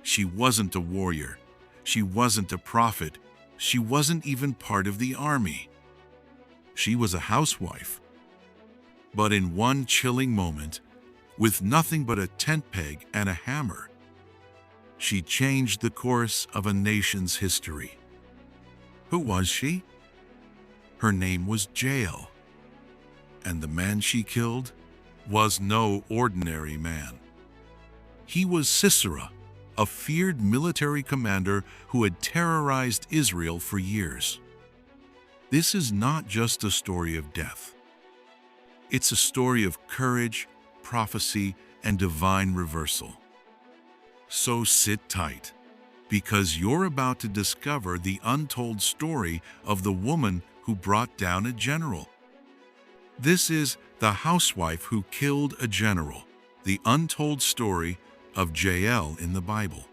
She wasn't a warrior. She wasn't a prophet. She wasn't even part of the army. She was a housewife. But in one chilling moment, with nothing but a tent peg and a hammer, she changed the course of a nation's history. Who was she? Her name was Jael. And the man she killed was no ordinary man. He was Sisera, a feared military commander who had terrorized Israel for years. This is not just a story of death. It's a story of courage, prophecy, and divine reversal. So sit tight, because you're about to discover the untold story of the woman who brought down a general. This is the housewife who killed a general, the untold story of Jael in the Bible.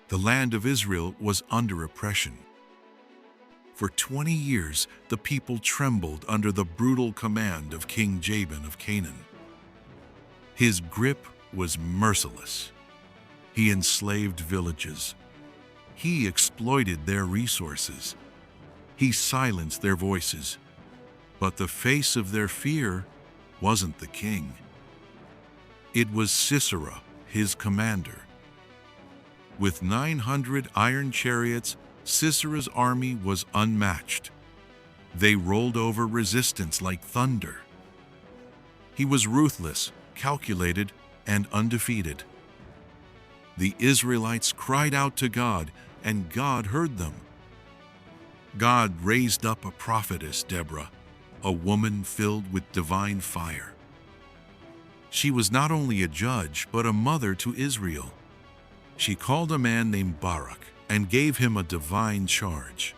The land of Israel was under oppression. For 20 years, the people trembled under the brutal command of King Jabin of Canaan. His grip was merciless. He enslaved villages. He exploited their resources. He silenced their voices. But the face of their fear wasn't the king. It was Sisera, his commander. With 900 iron chariots, Sisera's army was unmatched. They rolled over resistance like thunder. He was ruthless, calculated, and undefeated. The Israelites cried out to God, and God heard them. God raised up a prophetess, Deborah, a woman filled with divine fire. She was not only a judge, but a mother to Israel. She called a man named Barak and gave him a divine charge.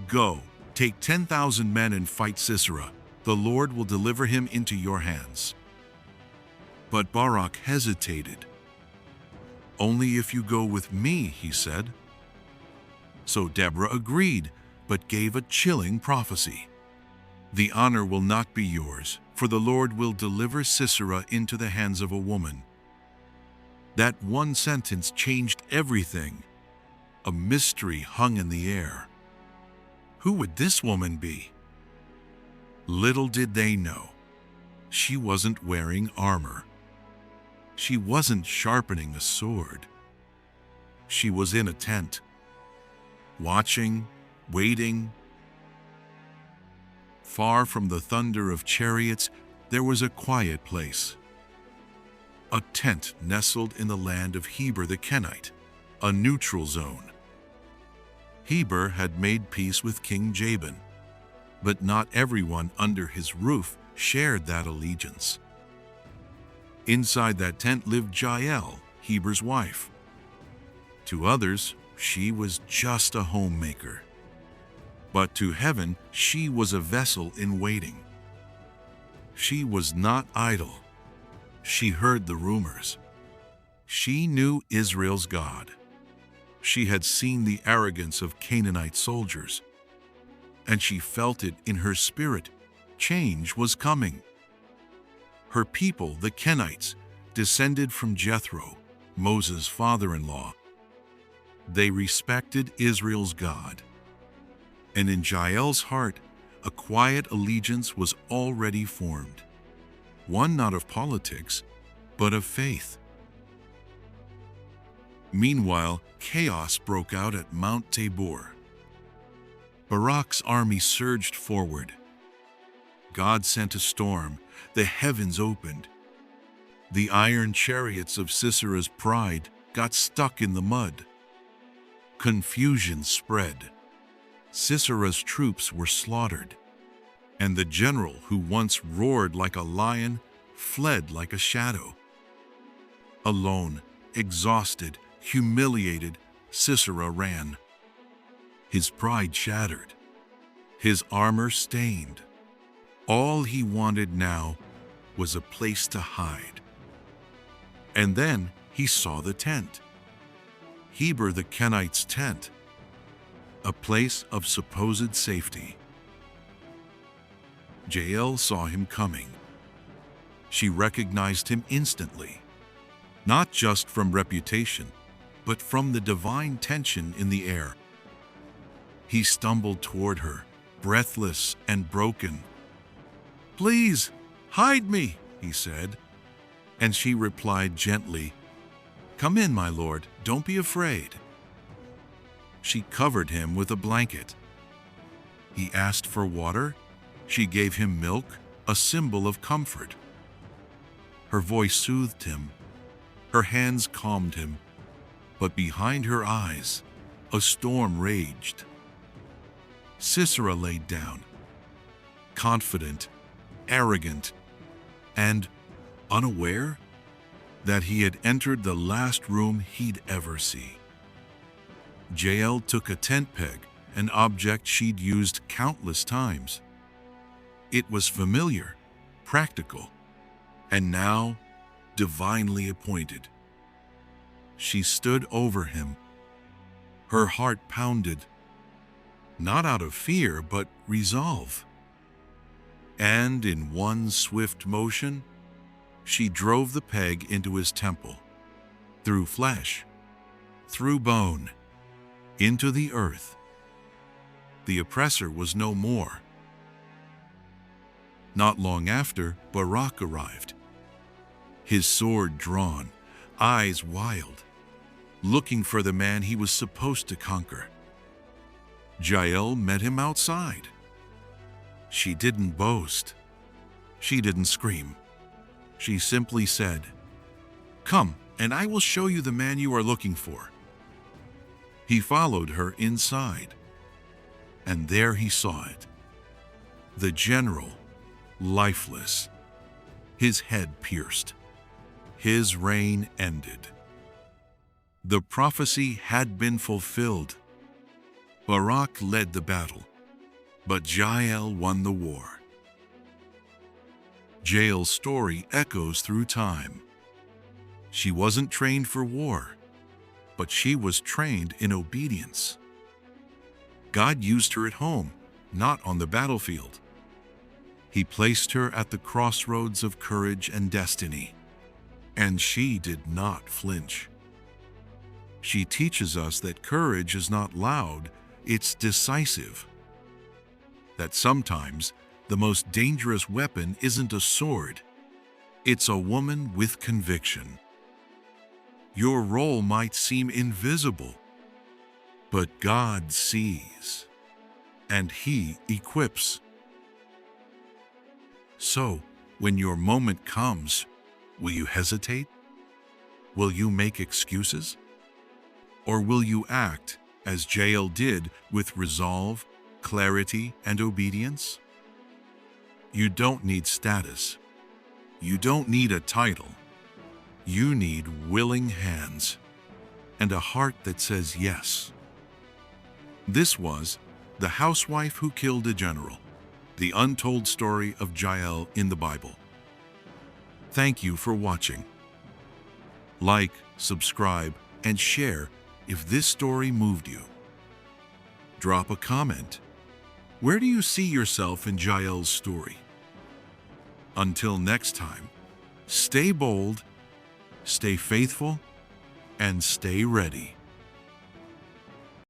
Go, take 10,000 men and fight Sisera. The Lord will deliver him into your hands. But Barak hesitated. Only if you go with me, he said. So Deborah agreed, but gave a chilling prophecy. The honor will not be yours, for the Lord will deliver Sisera into the hands of a woman. That one sentence changed everything. A mystery hung in the air. Who would this woman be? Little did they know, she wasn't wearing armor. She wasn't sharpening a sword. She was in a tent, watching, waiting. Far from the thunder of chariots, there was a quiet place. A tent nestled in the land of Heber the Kenite, a neutral zone. Heber had made peace with King Jabin, but not everyone under his roof shared that allegiance. Inside that tent lived Jael, Heber's wife. To others, she was just a homemaker. But to heaven, she was a vessel in waiting. She was not idle. She heard the rumors. She knew Israel's God. She had seen the arrogance of Canaanite soldiers, and she felt it in her spirit. Change was coming. Her people, the Kenites, descended from Jethro, Moses' father-in-law. They respected Israel's God. And in Jael's heart, a quiet allegiance was already formed. One not of politics, but of faith. Meanwhile, chaos broke out at Mount Tabor. Barak's army surged forward. God sent a storm. The heavens opened. The iron chariots of Sisera's pride got stuck in the mud. Confusion spread. Sisera's troops were slaughtered, and the general who once roared like a lion fled like a shadow. Alone, exhausted, humiliated, Sisera ran. His pride shattered, his armor stained. All he wanted now was a place to hide. And then he saw the tent. Heber the Kenite's tent, a place of supposed safety. Jael saw him coming. She recognized him instantly. not just from reputation, but from the divine tension in the air. He stumbled toward her, breathless and broken. "Please, hide me," he said, and she replied gently, "Come in, my lord, don't be afraid." She covered him with a blanket. He asked for water. She gave him milk, a symbol of comfort. Her voice soothed him. Her hands calmed him. But behind her eyes, a storm raged. Sisera laid down, confident, arrogant, and unaware that he had entered the last room he'd ever see. Jael took a tent peg, an object she'd used countless times. It was familiar, practical, and now divinely appointed. She stood over him. Her heart pounded, not out of fear, but resolve. And in one swift motion, she drove the peg into his temple, through flesh, through bone, into the earth. The oppressor was no more. Not long after, Barak arrived, his sword drawn, eyes wild, looking for the man he was supposed to conquer. Jael met him outside. She didn't boast. She didn't scream. She simply said, "Come, and I will show you the man you are looking for." He followed her inside, and there he saw it. The general, lifeless, his head pierced, his reign ended. The prophecy had been fulfilled. Barak led the battle, but Jael won the war. Jael's story echoes through time. She wasn't trained for war, but she was trained in obedience. God used her at home, not on the battlefield. He placed her at the crossroads of courage and destiny, and she did not flinch. She teaches us that courage is not loud, it's decisive. That sometimes the most dangerous weapon isn't a sword, it's a woman with conviction. Your role might seem invisible, but God sees, and He equips. So, when your moment comes, will you hesitate? Will you make excuses? Or will you act, as Jael did, with resolve, clarity, and obedience? You don't need status. You don't need a title. You need willing hands and a heart that says yes. This was The Housewife Who Killed a General, the untold story of Jael in the Bible. Thank you for watching. Like, subscribe, and share if this story moved you. Drop a comment. Where do you see yourself in Jael's story? Until next time, stay bold, stay faithful, and stay ready.